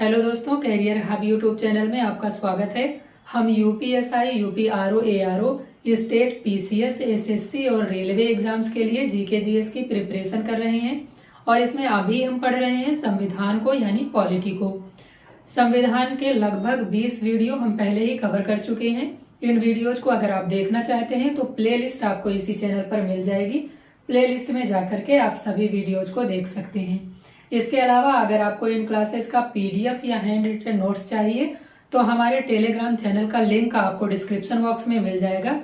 Hello दोस्तों, career hub YouTube channel में आपका स्वागत है। हम UPSI, UPRO, ARO, state, PCS, SSC और रेलवे एग्जाम्स के लिए जीके जीएस की प्रिपरेशन कर रहे हैं। और इसमें अभी हम पढ़ रहे हैं संविधान को, यानी पॉलिटी को। संविधान के लगभग 20 वीडियो हम पहले ही कवर कर चुके हैं। इन वीडियोज को अगर आप देखना चाहते हैं तो प्लेलिस्ट आपको इसी चैनल पर मिल जाएगी। प्लेलिस्ट में जाकर के आप सभी वीडियोज को देख सकते हैं। इसके अलावा अगर आपको इन क्लासेज का पीडीएफ या हैंड रिटन नोट्स चाहिए तो हमारे टेलीग्राम चैनल का लिंक आपको डिस्क्रिप्शन बॉक्स में मिल जाएगा।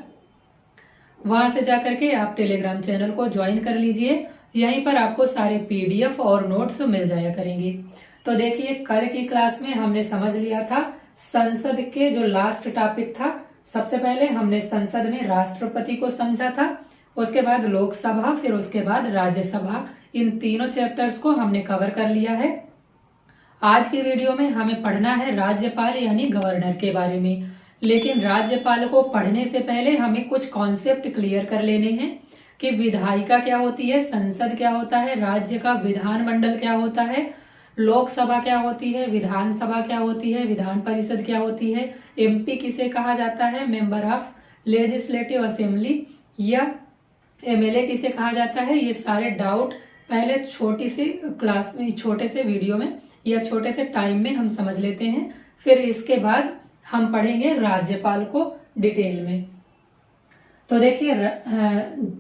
वहां से जाकर के आप टेलीग्राम चैनल को ज्वाइन कर लीजिए। यहीं पर आपको सारे पीडीएफ और नोट्स मिल जाया करेंगे। तो देखिए, कल की क्लास में हमने समझ लिया था संसद के जो लास्ट टॉपिक था। सबसे पहले हमने संसद में राष्ट्रपति को समझा था, उसके बाद लोकसभा, फिर उसके बाद राज्यसभा। इन तीनों चैप्टर्स को हमने कवर कर लिया है। आज की वीडियो में हमें पढ़ना है राज्यपाल यानी गवर्नर के बारे में। लेकिन राज्यपाल को पढ़ने से पहले हमें कुछ कॉन्सेप्ट क्लियर कर लेने हैं कि विधायिका क्या होती है, संसद क्या होता है, राज्य का विधानमंडल क्या होता है, लोकसभा क्या होती है, विधानसभा क्या होती है, विधान परिषद क्या होती है, एमपी किसे कहा जाता है, मेंबर ऑफ लेजिस्लेटिव असेंबली, या एमएलए किसे कहा जाता है। ये सारे डाउट पहले छोटी सी क्लास में, छोटे से वीडियो में या छोटे से टाइम में हम समझ लेते हैं। फिर इसके बाद हम पढ़ेंगे राज्यपाल को डिटेल में। तो देखिए,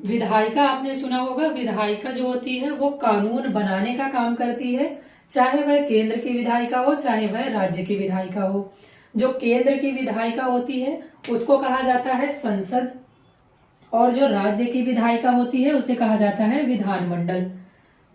विधायिका आपने सुना होगा। विधायिका जो होती है वो कानून बनाने का काम करती है, चाहे वह केंद्र की विधायिका हो चाहे वह राज्य की विधायिका हो। जो केंद्र की विधायिका होती है उसको कहा जाता है संसद, और जो राज्य की विधायिका होती है उसे कहा जाता है विधानमंडल।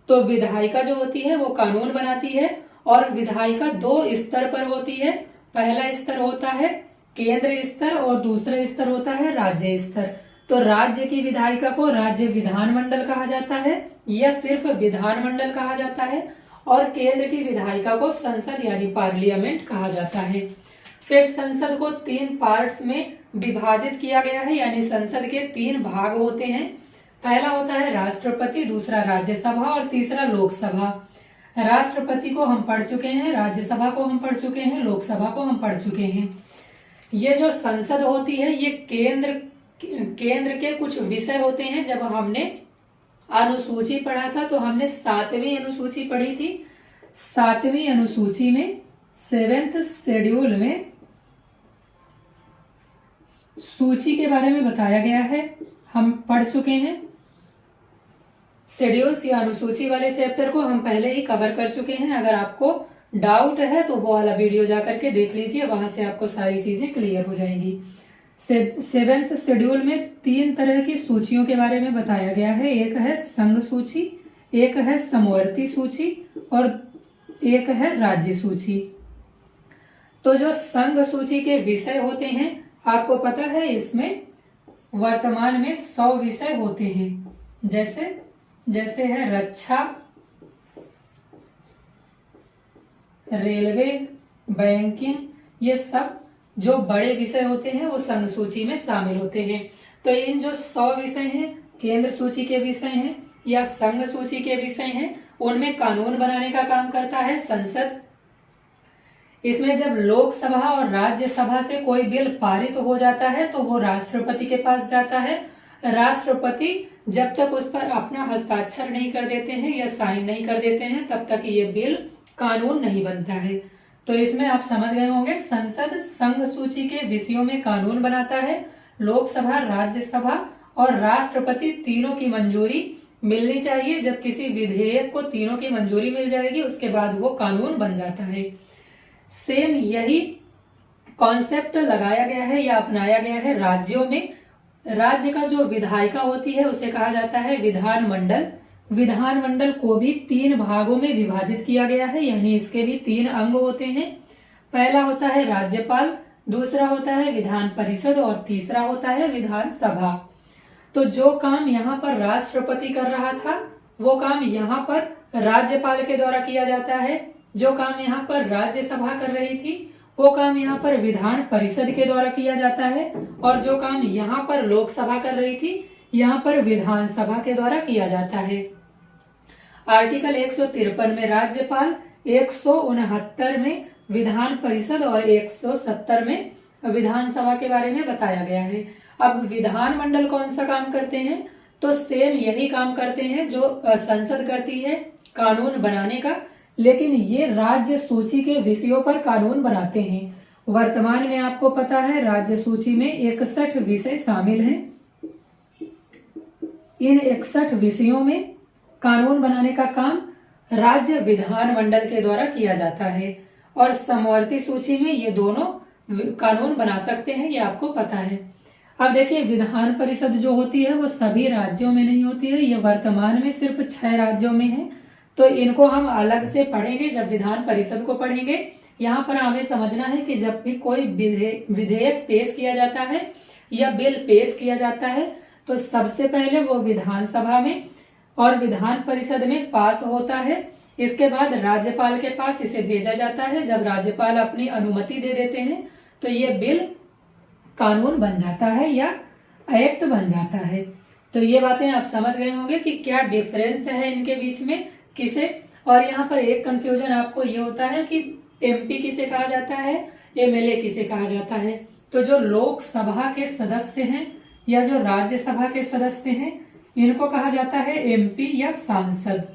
तो विधायिका जो होती है वो कानून बनाती है, और विधायिका दो स्तर पर होती है। पहला स्तर होता है केंद्र स्तर और दूसरा स्तर होता है राज्य स्तर। तो राज्य की विधायिका को राज्य विधानमंडल कहा जाता है या सिर्फ विधानमंडल कहा जाता है, और केंद्र की विधायिका को संसद यानी पार्लियामेंट कहा जाता है। फिर संसद को 3 पार्ट्स में विभाजित किया गया है, यानी संसद के 3 भाग होते हैं। पहला होता है राष्ट्रपति, दूसरा राज्यसभा और तीसरा लोकसभा। राष्ट्रपति को हम पढ़ चुके हैं, राज्यसभा को हम पढ़ चुके हैं, लोकसभा को हम पढ़ चुके हैं। ये जो संसद होती है ये केंद्र के कुछ विषय होते हैं। जब हमने अनुसूची पढ़ा था तो हमने 7वीं अनुसूची पढ़ी थी। 7वीं अनुसूची में 7th शेड्यूल में सूची के बारे में बताया गया है, हम पढ़ चुके हैं। शेड्यूल्स या अनुसूची वाले चैप्टर को हम पहले ही कवर कर चुके हैं। अगर आपको डाउट है तो वो वाला वीडियो जाकर के देख लीजिए, वहां से आपको सारी चीजें क्लियर हो जाएंगी। 7th शेड्यूल में 3 तरह की सूचियों के बारे में बताया गया है। एक है संघ सूची, एक है समवर्ती सूची और एक है राज्य सूची। तो जो संघ सूची के विषय होते हैं, आपको पता है इसमें वर्तमान में 100 विषय होते हैं। जैसे है रक्षा, रेलवे, बैंकिंग, ये सब जो बड़े विषय होते हैं वो संघ सूची में शामिल होते हैं। तो इन जो 100 विषय हैं, केंद्र सूची के विषय हैं या संघ सूची के विषय हैं, उनमें कानून बनाने का काम करता है संसद। इसमें जब लोकसभा और राज्यसभा से कोई बिल पारित हो जाता है तो वो राष्ट्रपति के पास जाता है। राष्ट्रपति जब तक उस पर अपना हस्ताक्षर नहीं कर देते हैं या साइन नहीं कर देते हैं तब तक ये बिल कानून नहीं बनता है। तो इसमें आप समझ गए होंगे, संसद संघ सूची के विषयों में कानून बनाता है। लोकसभा, राज्यसभा और राष्ट्रपति तीनों की मंजूरी मिलनी चाहिए। जब किसी विधेयक को तीनों की मंजूरी मिल जाएगी उसके बाद वो कानून बन जाता है। सेम यही कॉन्सेप्ट लगाया गया है या अपनाया गया है राज्यों में। राज्य का जो विधायिका होती है उसे कहा जाता है विधानमंडल। विधानमंडल को भी 3 भागों में विभाजित किया गया है, यानी इसके भी 3 अंग होते हैं। पहला होता है राज्यपाल, दूसरा होता है विधान परिषद और तीसरा होता है विधानसभा। तो जो काम यहाँ पर राष्ट्रपति कर रहा था वो काम यहाँ पर राज्यपाल के द्वारा किया जाता है। जो काम यहाँ पर राज्यसभा कर रही थी वो काम यहाँ पर विधान परिषद के द्वारा किया जाता है, और जो काम यहाँ पर लोकसभा कर रही थी यहाँ पर विधानसभा के द्वारा किया जाता है। आर्टिकल 153 में राज्यपाल, 169 में विधान परिषद और 170 में विधानसभा के बारे में बताया गया है। अब विधानमंडल कौन सा काम करते हैं, तो सेम यही काम करते हैं जो संसद करती है, कानून बनाने का, लेकिन ये राज्य सूची के विषयों पर कानून बनाते हैं। वर्तमान में आपको पता है राज्य सूची में 61 विषय शामिल हैं। इन 61 विषयों में कानून बनाने का काम राज्य विधानमंडल के द्वारा किया जाता है और समवर्ती सूची में ये दोनों कानून बना सकते हैं, ये आपको पता है। अब देखिए विधान परिषद जो होती है वो सभी राज्यों में नहीं होती है, ये वर्तमान में सिर्फ 6 राज्यों में है, तो इनको हम अलग से पढ़ेंगे जब विधान परिषद को पढ़ेंगे। यहाँ पर हमें समझना है कि जब भी कोई विधेयक पेश किया जाता है या बिल पेश किया जाता है तो सबसे पहले वो विधानसभा में और विधान परिषद में पास होता है। इसके बाद राज्यपाल के पास इसे भेजा जाता है। जब राज्यपाल अपनी अनुमति दे देते हैं तो ये बिल कानून बन जाता है या एक्ट बन जाता है। तो ये बातें आप समझ गए होंगे कि क्या डिफरेंस है इनके बीच में किसे। और यहाँ पर एक कंफ्यूजन आपको ये होता है कि एमपी किसे कहा जाता है, एमएलए किसे कहा जाता है। तो जो लोकसभा के सदस्य हैं या जो राज्यसभा के सदस्य हैं इनको कहा जाता है एमपी या सांसद।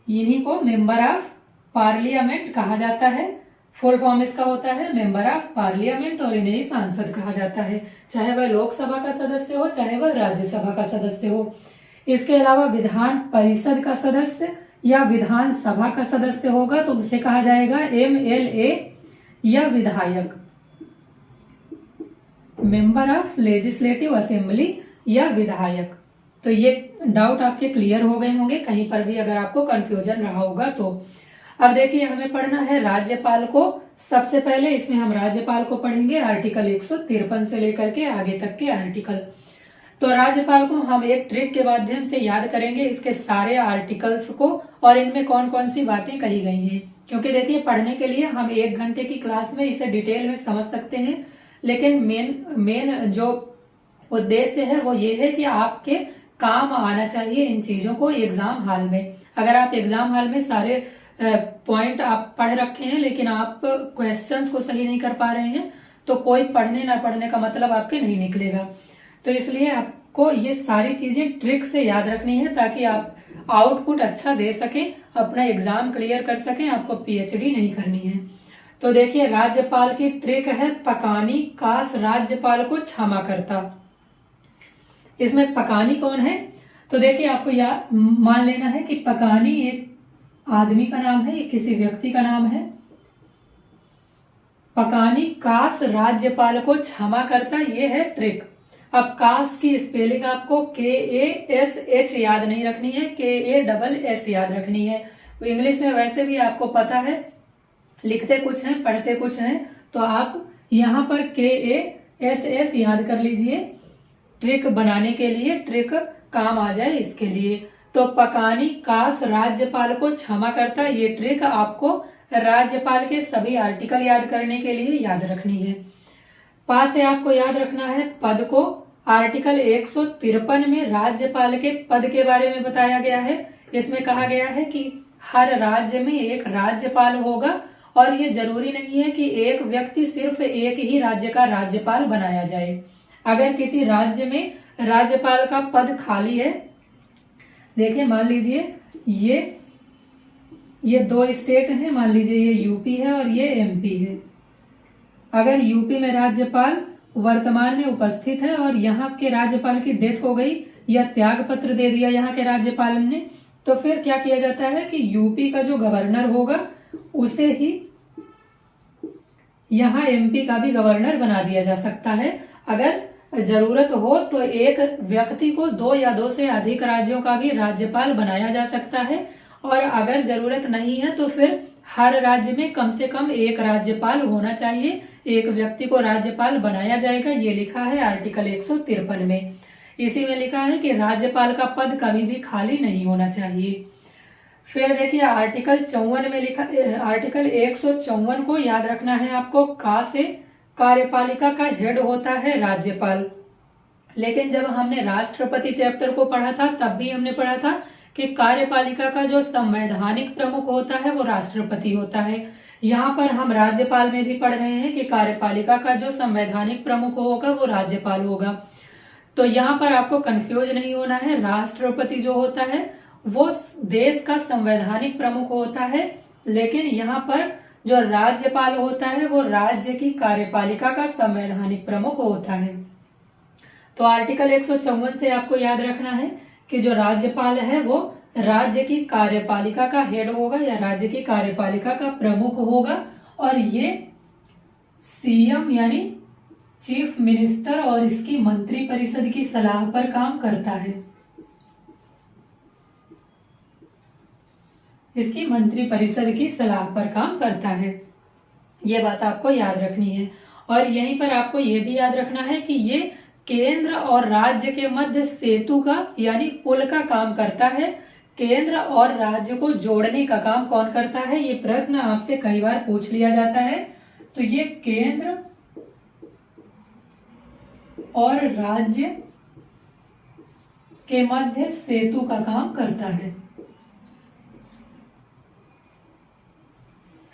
इन्हीं को मेंबर ऑफ पार्लियामेंट कहा जाता है। फुल फॉर्म इसका होता है मेंबर ऑफ पार्लियामेंट और इन्हें ही सांसद कहा जाता है, चाहे वह लोकसभा का सदस्य हो चाहे वह राज्यसभा का सदस्य हो। इसके अलावा विधान परिषद का सदस्य या विधानसभा का सदस्य होगा तो उसे कहा जाएगा एमएलए या विधायक, मेंबर ऑफ लेजिस्लेटिव असेंबली या विधायक। तो ये डाउट आपके क्लियर हो गए होंगे, कहीं पर भी अगर आपको कंफ्यूजन रहा होगा तो। अब देखिए हमें पढ़ना है राज्यपाल को। सबसे पहले इसमें हम राज्यपाल को पढ़ेंगे आर्टिकल 153 से लेकर के आगे तक के आर्टिकल। तो राज्यपाल को हम एक ट्रिक के माध्यम से याद करेंगे, इसके सारे आर्टिकल्स को और इनमें कौन कौन सी बातें कही गई हैं। क्योंकि देखिए पढ़ने के लिए हम 1 घंटे की क्लास में इसे डिटेल में समझ सकते हैं, लेकिन मेन जो उद्देश्य है वो ये है कि आपके काम आना चाहिए इन चीजों को एग्जाम हॉल में। अगर आप एग्जाम हॉल में सारे पॉइंट आप पढ़ रखे हैं लेकिन आप क्वेश्चंस को सही नहीं कर पा रहे हैं तो कोई पढ़ने ना पढ़ने का मतलब आपके नहीं निकलेगा। तो इसलिए आपको ये सारी चीजें ट्रिक से याद रखनी है ताकि आप आउटपुट अच्छा दे सकें, अपना एग्जाम क्लियर कर सकें, आपको पीएचडी नहीं करनी है। तो देखिए राज्यपाल की ट्रिक है पकानी काश राज्यपाल को क्षमा करता। इसमें पकानी कौन है, तो देखिए आपको मान लेना है कि पकानी एक आदमी का नाम है, किसी व्यक्ति का नाम है। पकानी काश राज्यपाल को क्षमा करता, ये है ट्रिक। अब काश की स्पेलिंग आपको KASH याद नहीं रखनी है, KASS याद रखनी है। इंग्लिश में वैसे भी आपको पता है लिखते कुछ हैं पढ़ते कुछ हैं, तो आप यहाँ पर KASS याद कर लीजिए ट्रिक बनाने के लिए, ट्रिक काम आ जाए इसके लिए। तो पकानी काश राज्यपाल को क्षमा करता, ये ट्रिक आपको राज्यपाल के सभी आर्टिकल याद करने के लिए याद रखनी है। पास से आपको याद रखना है पद को। आर्टिकल 153 में राज्यपाल के पद के बारे में बताया गया है। इसमें कहा गया है कि हर राज्य में एक राज्यपाल होगा और ये जरूरी नहीं है कि एक व्यक्ति सिर्फ एक ही राज्य का राज्यपाल बनाया जाए। अगर किसी राज्य में राज्यपाल का पद खाली है, देखिए मान लीजिए ये 2 स्टेट हैं, मान लीजिए ये यूपी है और ये एमपी है। अगर यूपी में राज्यपाल वर्तमान में उपस्थित है और यहाँ के राज्यपाल की डेथ हो गई या त्याग पत्र दे दिया यहाँ के राज्यपाल ने, तो फिर क्या किया जाता है कि यूपी का जो गवर्नर होगा उसे ही यहाँ एमपी का भी गवर्नर बना दिया जा सकता है। अगर जरूरत हो तो एक व्यक्ति को 2 या 2 से अधिक राज्यों का भी राज्यपाल बनाया जा सकता है, और अगर जरूरत नहीं है तो फिर हर राज्य में कम से कम एक राज्यपाल होना चाहिए, एक व्यक्ति को राज्यपाल बनाया जाएगा। ये लिखा है आर्टिकल 153 में। इसी में लिखा है कि राज्यपाल का पद कभी भी खाली नहीं होना चाहिए। फिर देखिए आर्टिकल 54 में लिखा, आर्टिकल 154 को याद रखना है आपको। का से कार्यपालिका का हेड होता है राज्यपाल। लेकिन जब हमने राष्ट्रपति चैप्टर को पढ़ा था तब भी हमने पढ़ा था कि कार्यपालिका का जो संवैधानिक प्रमुख होता है वो राष्ट्रपति होता है। यहाँ पर हम राज्यपाल में भी पढ़ रहे हैं कि कार्यपालिका का जो संवैधानिक प्रमुख होगा वो राज्यपाल होगा। तो यहाँ पर आपको कंफ्यूज नहीं होना है। राष्ट्रपति जो होता है वो देश का संवैधानिक प्रमुख होता है, लेकिन यहाँ पर जो राज्यपाल होता है वो राज्य की कार्यपालिका का संवैधानिक प्रमुख होता है। तो आर्टिकल 154 से आपको याद रखना है कि जो राज्यपाल है वो राज्य की कार्यपालिका का हेड होगा या राज्य की कार्यपालिका का प्रमुख होगा, और ये सीएम यानी चीफ मिनिस्टर और इसकी मंत्री परिषद की सलाह पर काम करता है। इसकी मंत्री परिषद की सलाह पर काम करता है, ये बात आपको याद रखनी है। और यहीं पर आपको ये भी याद रखना है कि ये केंद्र और राज्य के मध्य सेतु का यानी पुल का काम करता है। केंद्र और राज्य को जोड़ने का काम कौन करता है, ये प्रश्न आपसे कई बार पूछ लिया जाता है। तो ये केंद्र और राज्य के मध्य सेतु का काम करता है।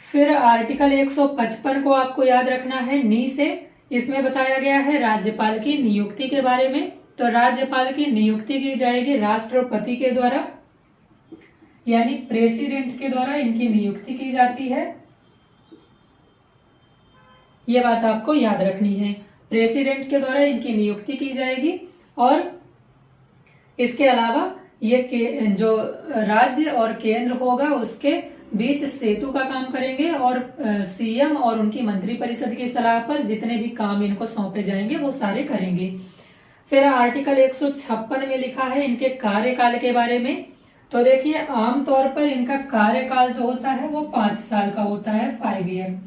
फिर आर्टिकल 155 को आपको याद रखना है नी से। इसमें बताया गया है राज्यपाल की नियुक्ति के बारे में। तो राज्यपाल की नियुक्ति की जाएगी राष्ट्रपति के द्वारा, यानी प्रेसिडेंट के द्वारा इनकी नियुक्ति की जाती है। ये बात आपको याद रखनी है, प्रेसिडेंट के द्वारा इनकी नियुक्ति की जाएगी। और इसके अलावा ये जो राज्य और केंद्र होगा उसके बीच सेतु का काम करेंगे, और सीएम और उनकी मंत्री परिषद की सलाह पर जितने भी काम इनको सौंपे जाएंगे वो सारे करेंगे। फिर आर्टिकल 156 में लिखा है इनके कार्यकाल के बारे में। तो देखिए आमतौर पर इनका कार्यकाल जो होता है वो 5 साल का होता है, 5 ईयर।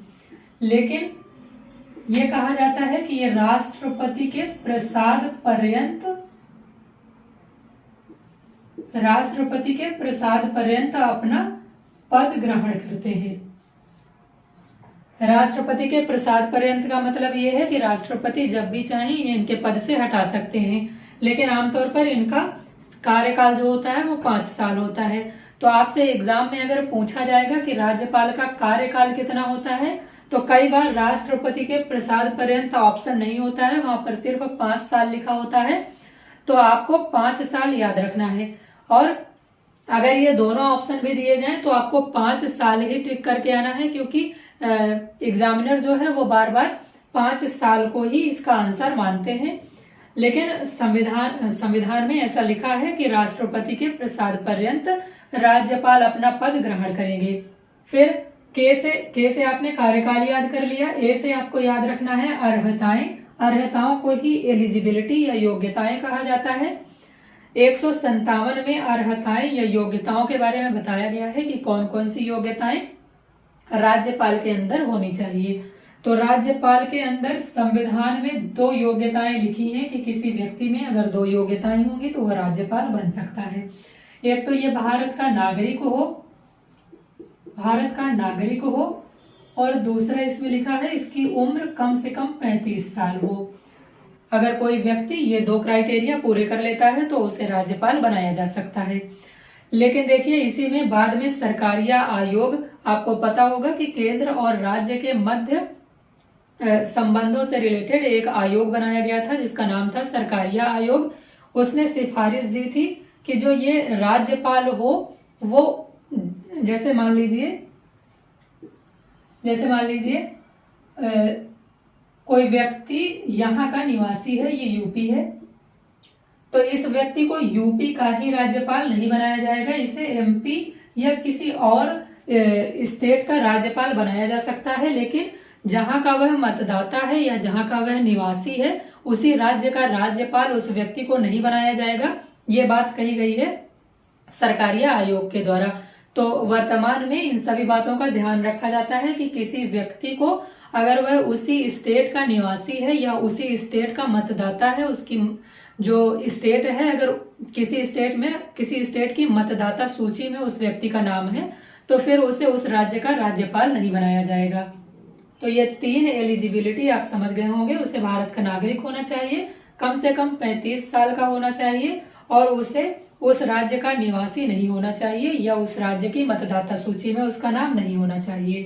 लेकिन ये कहा जाता है कि ये राष्ट्रपति के प्रसाद पर्यंत अपना पद ग्रहण करते हैं। राष्ट्रपति के प्रसाद पर्यंत का मतलब ये है कि राष्ट्रपति जब भी चाहें इन्हें इनके पद से हटा सकते हैं, लेकिन आमतौर पर इनका कार्यकाल जो होता है वो 5 साल होता है। तो आपसे एग्जाम में अगर पूछा जाएगा कि राज्यपाल का कार्यकाल कितना होता है, तो कई बार राष्ट्रपति के प्रसाद पर्यंत ऑप्शन नहीं होता है, वहां पर सिर्फ 5 साल लिखा होता है। तो आपको 5 साल याद रखना है, और अगर ये दोनों ऑप्शन भी दिए जाएं तो आपको 5 साल ही टिक करके आना है, क्योंकि एग्जामिनर जो है वो बार बार 5 साल को ही इसका आंसर मानते हैं। लेकिन संविधान में ऐसा लिखा है कि राष्ट्रपति के प्रसाद पर्यंत राज्यपाल अपना पद ग्रहण करेंगे। फिर के से आपने कार्यकाल याद कर लिया। ए से आपको याद रखना है अर्हताएं। अर्हताओं को ही एलिजिबिलिटी या योग्यताएं कहा जाता है। 157 में अर्हताएं या योग्यताओं के बारे में बताया गया है कि कौन कौन सी योग्यताएं राज्यपाल के अंदर होनी चाहिए। तो राज्यपाल के अंदर संविधान में 2 योग्यताएं लिखी हैं कि किसी व्यक्ति में अगर 2 योग्यताएं होंगी तो वह राज्यपाल बन सकता है। एक तो ये भारत का नागरिक हो, और दूसरा इसमें लिखा है इसकी उम्र कम से कम 35 साल हो। अगर कोई व्यक्ति ये 2 क्राइटेरिया पूरे कर लेता है तो उसे राज्यपाल बनाया जा सकता है। लेकिन देखिए इसी में बाद में सरकारिया आयोग, आपको पता होगा कि केंद्र और राज्य के मध्य संबंधों से रिलेटेड एक आयोग बनाया गया था जिसका नाम था सरकारिया आयोग। उसने सिफारिश दी थी कि जो ये राज्यपाल हो वो जैसे मान लीजिए कोई व्यक्ति यहाँ का निवासी है, ये यूपी है, तो इस व्यक्ति को यूपी का ही राज्यपाल नहीं बनाया जाएगा, इसे एमपी या किसी और स्टेट का राज्यपाल बनाया जा सकता है। लेकिन जहां का वह मतदाता है या जहां का वह निवासी है उसी राज्य का राज्यपाल उस व्यक्ति को नहीं बनाया जाएगा। ये बात कही गई है सरकारिया आयोग के द्वारा। तो वर्तमान में इन सभी बातों का ध्यान रखा जाता है कि किसी व्यक्ति को अगर वह उसी स्टेट का निवासी है या उसी स्टेट का मतदाता है, उसकी जो स्टेट है, अगर किसी स्टेट की मतदाता सूची में उस व्यक्ति का नाम है तो फिर उसे उस राज्य का राज्यपाल नहीं बनाया जाएगा। तो ये 3 एलिजिबिलिटी आप समझ गए होंगे। उसे भारत का नागरिक होना चाहिए, कम से कम 35 साल का होना चाहिए, और उसे उस राज्य का निवासी नहीं होना चाहिए या उस राज्य की मतदाता सूची में उसका नाम नहीं होना चाहिए।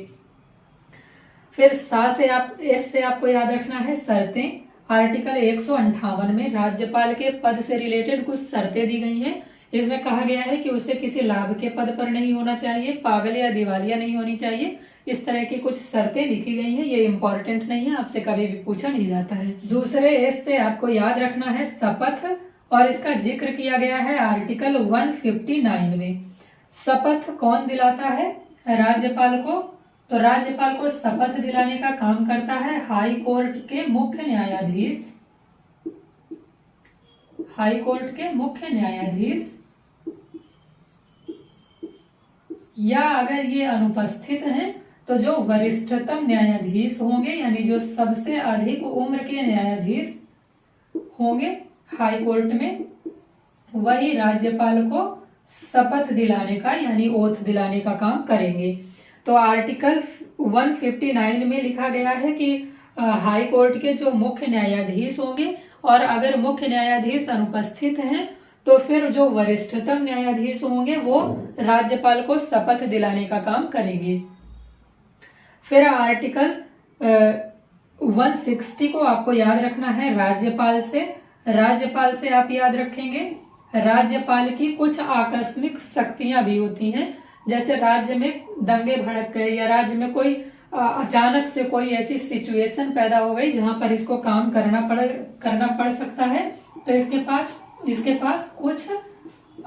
फिर एस से आपको याद रखना है शर्तें। आर्टिकल 158 में राज्यपाल के पद से रिलेटेड कुछ शर्तें दी गई हैं। इसमें कहा गया है कि उसे किसी लाभ के पद पर नहीं होना चाहिए, पागल या दिवालिया नहीं होनी चाहिए। इस तरह की कुछ शर्तें लिखी गई हैं। ये इंपॉर्टेंट नहीं है, आपसे कभी भी पूछा नहीं जाता है। दूसरे एस से आपको याद रखना है शपथ, और इसका जिक्र किया गया है आर्टिकल 159 में। शपथ कौन दिलाता है? राज्यपाल को। तो राज्यपाल को शपथ दिलाने का काम करता है हाई कोर्ट के मुख्य न्यायाधीश। हाई कोर्ट के मुख्य न्यायाधीश, या अगर ये अनुपस्थित हैं तो जो वरिष्ठतम न्यायाधीश होंगे, यानी जो सबसे अधिक उम्र के न्यायाधीश होंगे हाई कोर्ट में, वही राज्यपाल को शपथ दिलाने का यानी ओथ दिलाने का काम करेंगे। तो आर्टिकल 159 में लिखा गया है कि हाई कोर्ट के जो मुख्य न्यायाधीश होंगे, और अगर मुख्य न्यायाधीश अनुपस्थित हैं तो फिर जो वरिष्ठतम न्यायाधीश होंगे वो राज्यपाल को शपथ दिलाने का काम करेंगे। फिर आर्टिकल 160 को आपको याद रखना है राज्यपाल से। राज्यपाल से आप याद रखेंगे राज्यपाल की कुछ आकस्मिक शक्तियां भी होती हैं, जैसे राज्य में दंगे भड़क गए या राज्य में कोई अचानक से कोई ऐसी सिचुएशन पैदा हो गई जहां पर इसको काम करना पड़ सकता है, तो इसके पास कुछ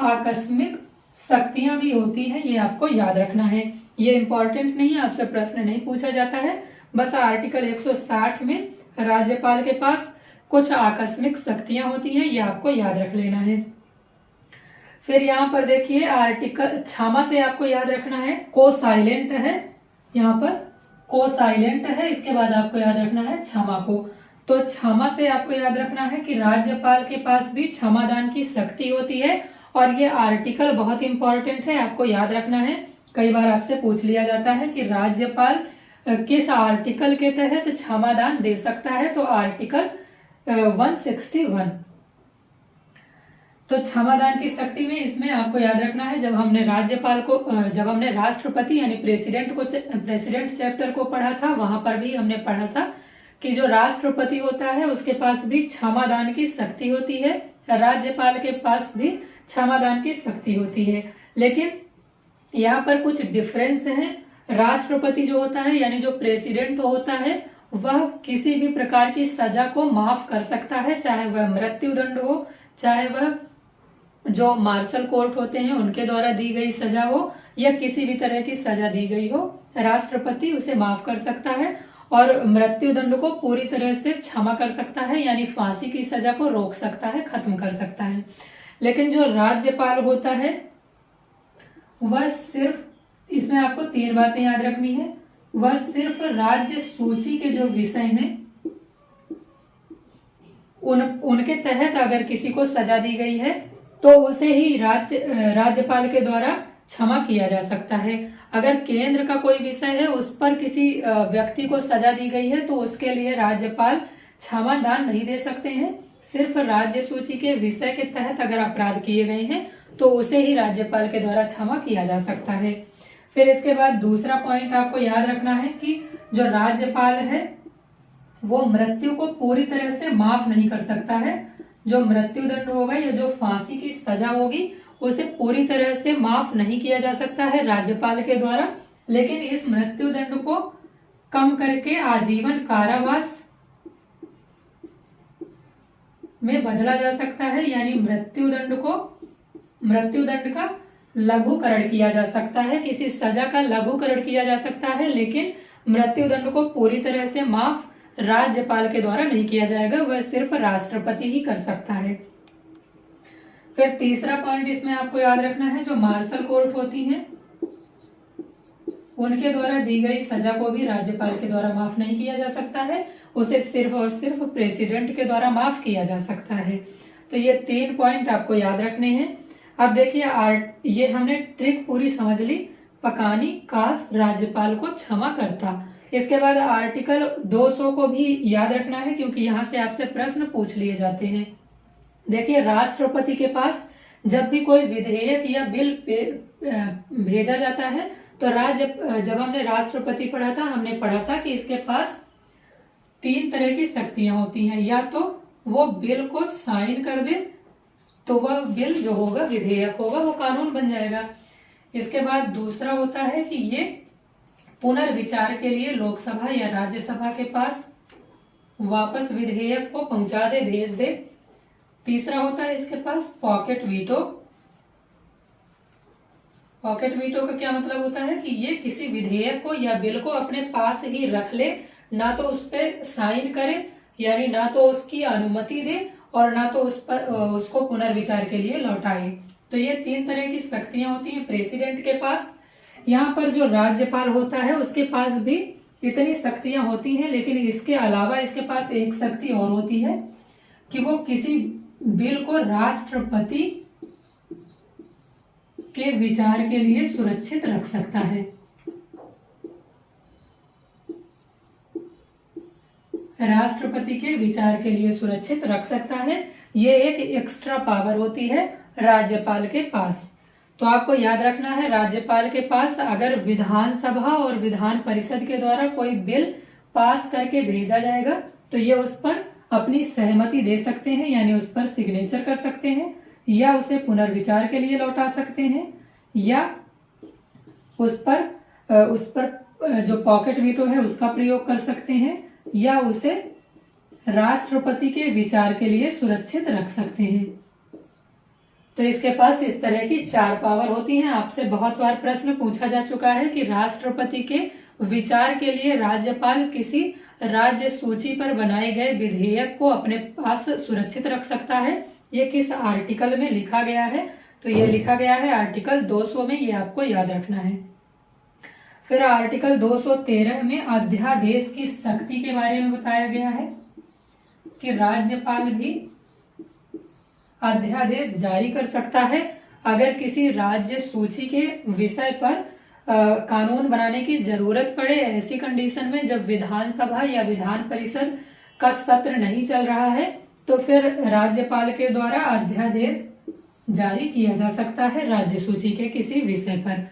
आकस्मिक शक्तियां भी होती हैं। ये आपको याद रखना है। ये इंपॉर्टेंट नहीं है, आपसे प्रश्न नहीं पूछा जाता है। बस आर्टिकल 160 में राज्यपाल के पास कुछ आकस्मिक शक्तियां होती हैं, ये आपको याद रख लेना है। फिर यहाँ पर देखिए आर्टिकल क्षमा से आपको याद रखना है को साइलेंट है, यहाँ पर को साइलेंट है, इसके बाद आपको याद रखना है क्षमा को। तो क्षमा से आपको याद रखना है कि राज्यपाल के पास भी क्षमादान की शक्ति होती है, और ये आर्टिकल बहुत इंपॉर्टेंट है, आपको याद रखना है। कई बार आपसे पूछ लिया जाता है कि राज्यपाल किस आर्टिकल के तहत क्षमादान दे सकता है, तो आर्टिकल 161। तो क्षमादान की शक्ति में इसमें आपको याद रखना है, जब हमने राष्ट्रपति यानी प्रेसिडेंट चैप्टर को पढ़ा था, वहां पर भी हमने पढ़ा था कि जो राष्ट्रपति होता है उसके पास भी क्षमादान की शक्ति होती है, राज्यपाल के पास भी क्षमादान की शक्ति होती है। लेकिन यहाँ पर कुछ डिफरेंस है। राष्ट्रपति जो होता है यानी जो प्रेसिडेंट होता है, वह किसी भी प्रकार की सजा को माफ कर सकता है, चाहे वह मृत्युदंड हो, चाहे वह जो मार्शल कोर्ट होते हैं उनके द्वारा दी गई सजा हो, या किसी भी तरह की सजा दी गई हो, राष्ट्रपति उसे माफ कर सकता है और मृत्युदंड को पूरी तरह से क्षमा कर सकता है, यानी फांसी की सजा को रोक सकता है, खत्म कर सकता है। लेकिन जो राज्यपाल होता है वह सिर्फ, इसमें आपको 3 बातें याद रखनी है, वह सिर्फ राज्य सूची के जो विषय हैं उनके तहत अगर किसी को सजा दी गई है तो उसे ही राज्यपाल के द्वारा क्षमा किया जा सकता है। अगर केंद्र का कोई विषय है, उस पर किसी व्यक्ति को सजा दी गई है, तो उसके लिए राज्यपाल क्षमा दान नहीं दे सकते हैं। सिर्फ राज्य सूची के विषय के तहत अगर अपराध किए गए हैं तो उसे ही राज्यपाल के द्वारा क्षमा किया जा सकता है। फिर इसके बाद दूसरा पॉइंट आपको याद रखना है कि जो राज्यपाल है वो मृत्यु को पूरी तरह से माफ नहीं कर सकता है। जो मृत्युदंड होगा या जो फांसी की सजा होगी उसे पूरी तरह से माफ नहीं किया जा सकता है राज्यपाल के द्वारा, लेकिन इस मृत्युदंड को कम करके आजीवन कारावास में बदला जा सकता है, यानी मृत्युदंड का लघुकरण किया जा सकता है, किसी सजा का लघुकरण किया जा सकता है, लेकिन मृत्युदंड को पूरी तरह से माफ राज्यपाल के द्वारा नहीं किया जाएगा, वह सिर्फ राष्ट्रपति ही कर सकता है। फिर तीसरा पॉइंट इसमें आपको याद रखना है, जो मार्शल कोर्ट होती हैं उनके द्वारा दी गई सजा को भी राज्यपाल के द्वारा माफ नहीं किया जा सकता है, उसे सिर्फ और सिर्फ प्रेसिडेंट के द्वारा माफ किया जा सकता है। तो ये 3 पॉइंट आपको याद रखने हैं। अब देखिए ये हमने ट्रिक पूरी समझ ली, पकानी काश राज्यपाल को क्षमा करता। इसके बाद आर्टिकल 200 को भी याद रखना है, क्योंकि यहाँ से आपसे प्रश्न पूछ लिए जाते हैं। देखिए राष्ट्रपति के पास जब भी कोई विधेयक या बिल भेजा जाता है तो जब हमने राष्ट्रपति पढ़ा था, हमने पढ़ा था कि इसके पास 3 तरह की शक्तियां होती हैं। या तो वो बिल को साइन कर दे तो वह बिल जो होगा, विधेयक होगा, वो कानून बन जाएगा। इसके बाद दूसरा होता है कि ये पुनर्विचार के लिए लोकसभा या राज्यसभा के पास वापस विधेयक को पहुंचा दे, भेज दे। तीसरा होता है इसके पास पॉकेट वीटो। पॉकेट वीटो का क्या मतलब होता है कि ये किसी विधेयक को या बिल को अपने पास ही रख ले, ना तो उस पर साइन करे, यानी ना तो उसकी अनुमति दे और ना तो उसको पुनर्विचार के लिए लौटाए। तो ये 3 तरह की शक्तियां होती हैं प्रेसिडेंट के पास। यहाँ पर जो राज्यपाल होता है उसके पास भी इतनी शक्तियां होती हैं, लेकिन इसके अलावा इसके पास एक शक्ति और होती है कि वो किसी बिल को राष्ट्रपति के विचार के लिए सुरक्षित रख सकता है। राष्ट्रपति के विचार के लिए सुरक्षित रख सकता है। ये एक एक्स्ट्रा पावर होती है राज्यपाल के पास। तो आपको याद रखना है, राज्यपाल के पास अगर विधानसभा और विधान परिषद के द्वारा कोई बिल पास करके भेजा जाएगा तो ये उस पर अपनी सहमति दे सकते हैं, यानी उस पर सिग्नेचर कर सकते हैं, या उसे पुनर्विचार के लिए लौटा सकते हैं, या उस पर जो पॉकेट वीटो है उसका प्रयोग कर सकते हैं, या उसे राष्ट्रपति के विचार के लिए सुरक्षित रख सकते हैं। तो इसके पास इस तरह की 4 पावर होती हैं। आपसे बहुत बार प्रश्न पूछा जा चुका है कि राष्ट्रपति के विचार के लिए राज्यपाल किसी राज्य सूची पर बनाए गए विधेयक को अपने पास सुरक्षित रख सकता है। ये किस आर्टिकल में लिखा गया है? तो ये लिखा गया है आर्टिकल 200 में, ये आपको याद रखना है। फिर आर्टिकल 213 में अध्यादेश की शक्ति के बारे में बताया गया है कि राज्यपाल भी अध्यादेश जारी कर सकता है अगर किसी राज्य सूची के विषय पर कानून बनाने की जरूरत पड़े। ऐसी कंडीशन में जब विधानसभा या विधान परिषद का सत्र नहीं चल रहा है तो फिर राज्यपाल के द्वारा अध्यादेश जारी किया जा सकता है राज्य सूची के किसी विषय पर।